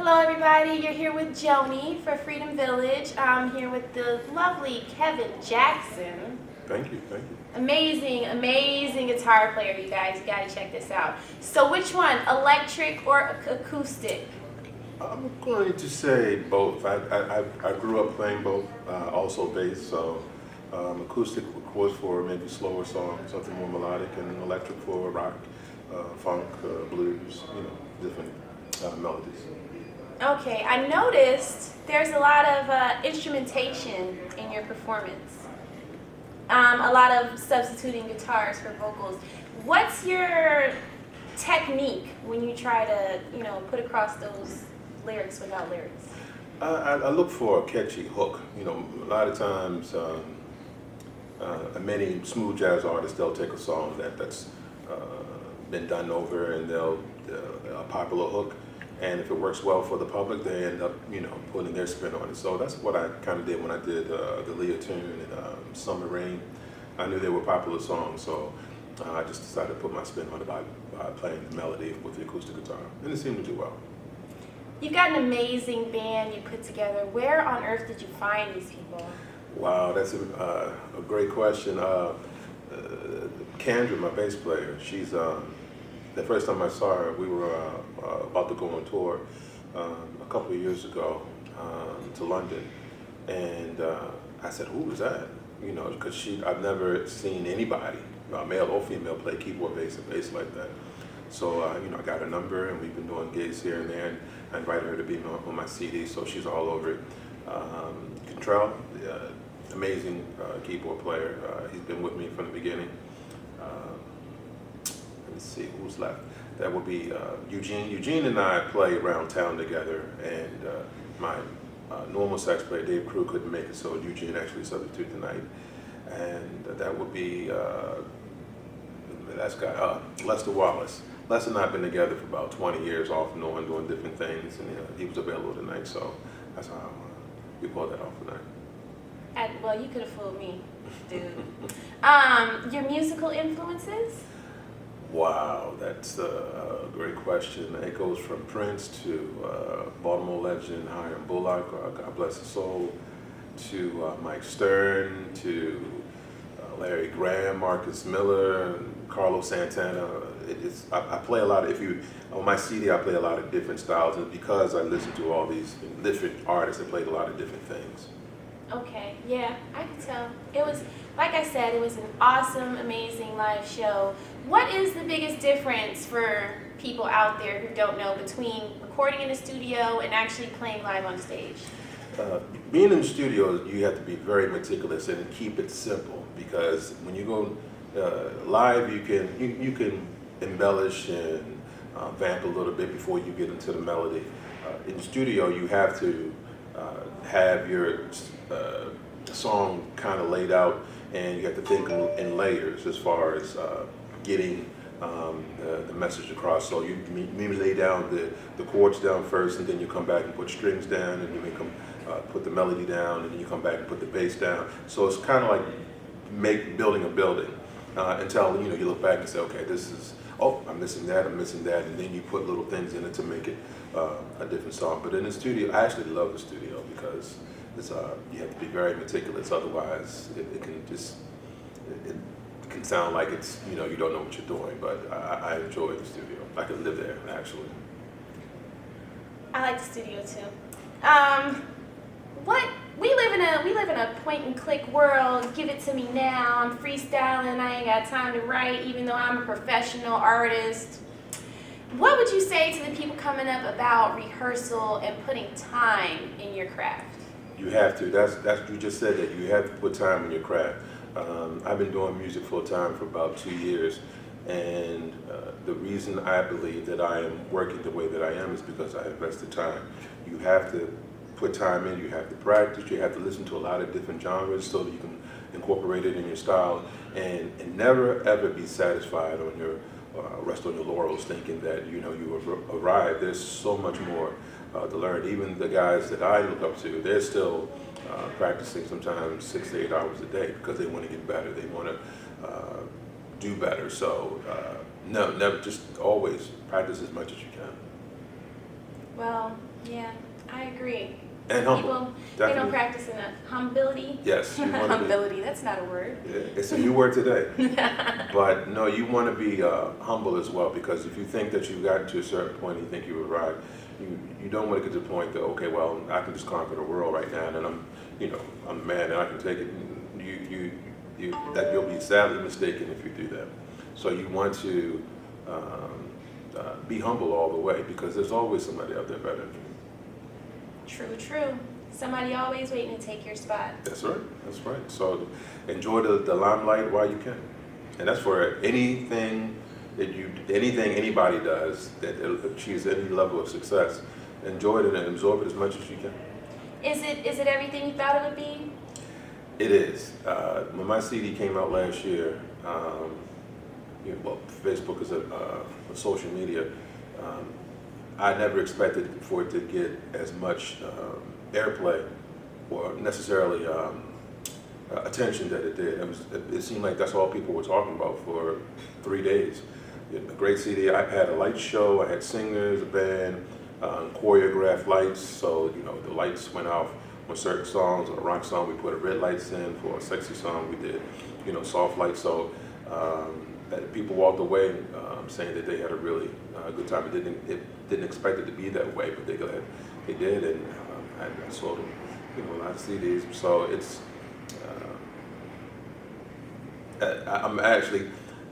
Hello everybody, you're here with Joni for Freedom Village. I'm here with the lovely Kevin Jackson. Thank you, thank you. Amazing, amazing guitar player, you guys. You gotta check this out. So which one, electric or acoustic? I'm going to say both. I grew up playing both, also bass, so acoustic of course for maybe slower songs, something more melodic, and electric for rock, funk, blues, different melodies. Okay, I noticed there's a lot of instrumentation in your performance. A lot of substituting guitars for vocals. What's your technique when you try to, put across those lyrics without lyrics? I look for a catchy hook. A lot of times, many smooth jazz artists, they'll take a song that's been done over and they'll a popular hook, and if it works well for the public, they end up putting their spin on it. So that's what I kind of did when I did the Leah tune and Summer Rain. I knew they were popular songs, so I just decided to put my spin on it by playing the melody with the acoustic guitar, and it seemed to do well. You've got an amazing band you put together. Where on earth did you find these people? Wow, that's a great question. Kendra, my bass player, she's the first time I saw her, we were about to go on tour a couple of years ago to London, and I said, "Who was that?" Because I've never seen anybody, male or female, play keyboard, bass, and bass like that. So I got her number, and we've been doing gigs here and there, and I invited her to be on my CD, so she's all over it. Contrell, amazing keyboard player. He's been with me from the beginning. Let's see who's left. That would be Eugene. Eugene and I play around town together, and my normal sax player Dave Crew couldn't make it, so Eugene actually substituted tonight. And that would be that's guy Lester Wallace. Lester and I have been together for about 20 years, off and on, doing different things, and he was available tonight, so that's how we pulled that off tonight. Well, you could have fooled me, dude. Your musical influences? Wow, that's a great question. It goes from Prince to Baltimore legend Hiram Bullock, God bless his soul, to Mike Stern, to Larry Graham, Marcus Miller, Carlos Santana. I play a lot of, on my CD I play a lot of different styles, and because I listen to all these different artists, I played a lot of different things. Okay, yeah, I can tell. It was, like I said, it was an awesome, amazing live show. What is the biggest difference for people out there who don't know between recording in the studio and actually playing live on stage? Being in the studio, you have to be very meticulous and keep it simple, because when you go live, you can embellish and vamp a little bit before you get into the melody. In the studio, you have to have your song kind of laid out, and you have to think in layers as far as getting the message across. So you lay down the chords down first, and then you come back and put strings down, and you may put the melody down, and then you come back and put the bass down. So it's kind of like building a building until you look back and say, okay, this is, I'm missing that, and then you put little things in it to make it a different song. But in the studio, I actually love the studio because it's you have to be very meticulous. Otherwise, it can sound like it's you don't know what you're doing. But I enjoy the studio. I could live there actually. I like the studio too. We live in a point and click world. Give it to me now. I'm freestyling. I ain't got time to write, even though I'm a professional artist. What would you say to the people coming up about rehearsal and putting time in your craft? You have to. That's you just said that. You have to put time in your craft. I've been doing music full time for about 2 years, and the reason I believe that I am working the way that I am is because I invested time. You have to put time in. You have to practice. You have to listen to a lot of different genres so that you can incorporate it in your style, and never ever be satisfied on your rest on your laurels, thinking that you arrived. There's so much more to learn. Even the guys that I look up to, they're still practicing sometimes 6 to 8 hours a day because they want to get better. They want to do better. So no, never, just always practice as much as you can. Well, yeah, I agree. And Some humble. people, they don't Definitely. practice enough. Humility. Yes, you want to be. Humility, that's not a word. Yeah, it's a new word today. But no, you want to be humble as well, because if you think that you've gotten to a certain point and you think you've arrived, you don't want to get to the point that, okay, well, I can just conquer the world right now, and I'm a man and I can take it. That you'll be sadly mistaken if you do that. So you want to be humble all the way, because there's always somebody out there better than you. True, true. Somebody always waiting to take your spot. That's right. That's right. So enjoy the limelight while you can, and that's for anything anybody does that achieves any level of success. Enjoy it and absorb it as much as you can. Is it everything you thought it would be? It is. When my CD came out last year, well, Facebook is a social media. I never expected for it to get as much airplay or necessarily attention that it did. It seemed like that's all people were talking about for 3 days. A great CD. I had a light show. I had singers, a band, choreographed lights. So the lights went off on certain songs. On a rock song, we put red lights in. For a sexy song, we did soft lights. So people walked away saying that they had a really good time. It didn't expect it to be that way, but they did, and I sold them, a lot of CDs. So it's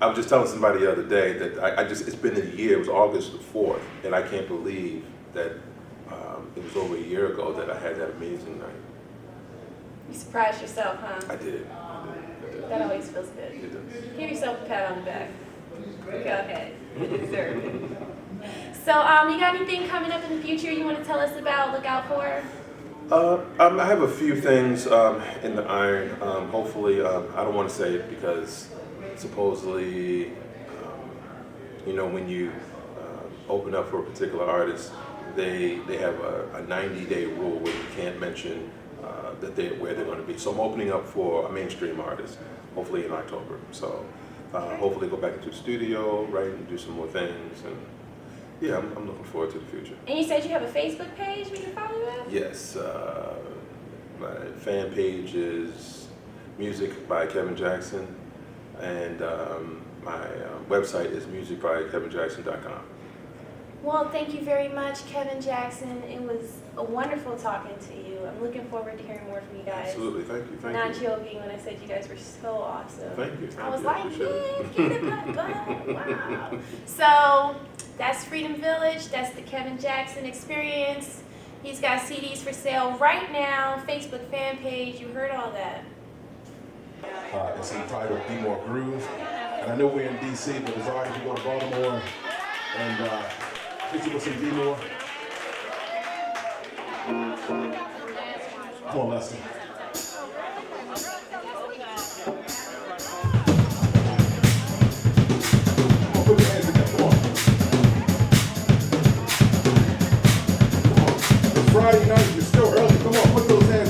I was just telling somebody the other day that it's been a year. It was August the 4th, and I can't believe that it was over a year ago that I had that amazing night. You surprised yourself, huh? I did. That always feels good. It does. Give yourself a pat on the back. Go ahead. You deserve it. So, you got anything coming up in the future you want to tell us about? Look out for? I have a few things in the iron. Hopefully, I don't want to say it because supposedly, when you open up for a particular artist, they have a 90-day rule where you can't mention where they're going to be. So I'm opening up for a mainstream artist, hopefully in October. So hopefully go back into the studio, write, and do some more things. And yeah, I'm looking forward to the future. And you said you have a Facebook page we can follow you at? Yes, my fan page is Music by Kevin Jackson, and my website is musicbykevinjackson.com. Well, thank you very much, Kevin Jackson. It was a wonderful talking to you. I'm looking forward to hearing more from you guys. Absolutely, thank you. Not joking when I said you guys were so awesome. Thank you. I was you. like, Appreciate it. yeah, get it back. Wow. So that's Freedom Village. That's the Kevin Jackson Experience. He's got CDs for sale right now. Facebook fan page. You heard all that. It's entitled Be More Groove. And I know we're in DC, but it's all right if you go to Baltimore and hit you with some Be More. Come on, Leslie. Come on, put your hands together. Come on. Come on. It's Friday night. It's still early. Come on, put those hands